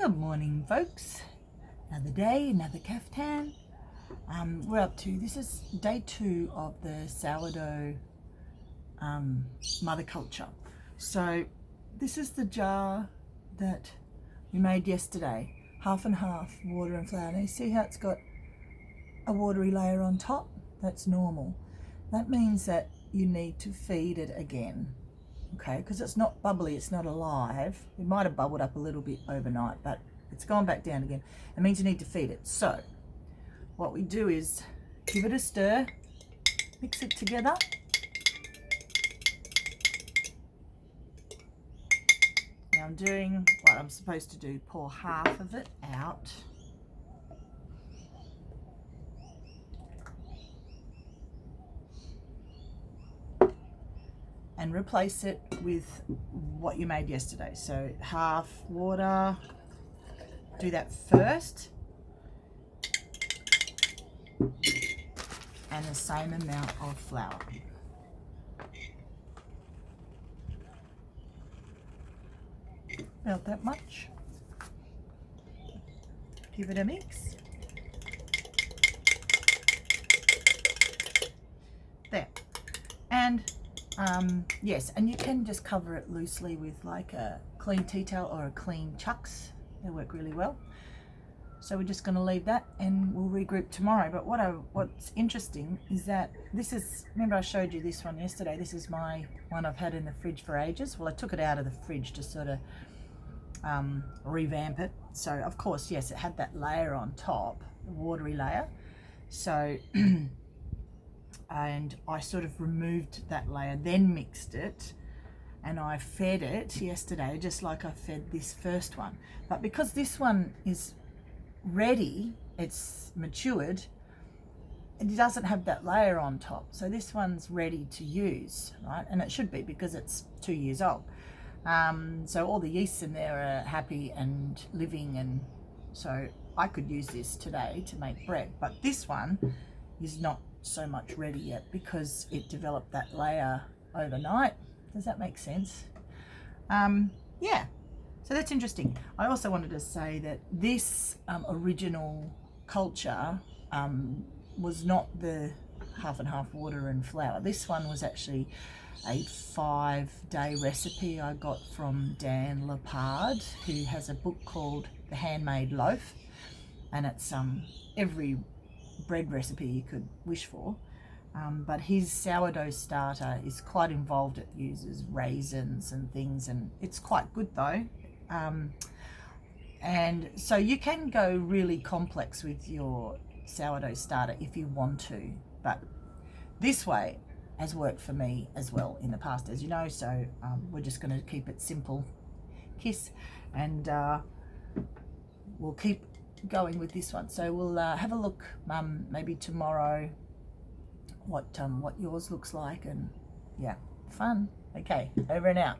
Good morning, folks. Another day, another caftan. We're up to, this is day 2 of the sourdough mother culture. So this is the jar that we made yesterday, half and half water and flour. Now you see how it's got a watery layer on top? That's normal. That means that you need to feed it again. Okay, because it's not bubbly, it's not alive. It might have bubbled up a little bit overnight, but it's gone back down again. It means you need to feed it. So what we do is give it a stir, mix it together. Now I'm doing what I'm supposed to do, pour half of it out. And replace it with what you made yesterday. So half water, do that first. And the same amount of flour. About that much. Give it a mix. There. And yes, and you can just cover it loosely with like a clean tea towel or a clean chucks. They work really well. So we're just going to leave that and we'll regroup tomorrow. But what's interesting is that this is, remember I showed you this one yesterday. This is my one I've had in the fridge for ages. Well, I took it out of the fridge to sort of revamp it. So of course, yes, it had that layer on top, the watery layer. So and I sort of removed that layer, then mixed it, and I fed it yesterday just like I fed this first one. But because this one is ready, it's matured, it doesn't have that layer on top. So this one's ready to use, right? And it should be because it's 2 years old. So all the yeasts in there are happy and living, and so I could use this today to make bread. But this one is not so much ready yet because it developed that layer overnight. Does that make sense? Yeah, so that's interesting. I also wanted to say that this original culture was not the half and half water and flour. This one was actually a 5-day recipe I got from Dan Lepard, who has a book called The Handmade Loaf, and it's every bread recipe you could wish for, but his sourdough starter is quite involved. It uses raisins and things, and it's quite good though. And so you can go really complex with your sourdough starter if you want to, but this way has worked for me as well in the past, as you know. So we're just going to keep it simple, kiss, and we'll keep going with this one. So we'll have a look maybe tomorrow what yours looks like, and yeah, fun. Okay, over and out.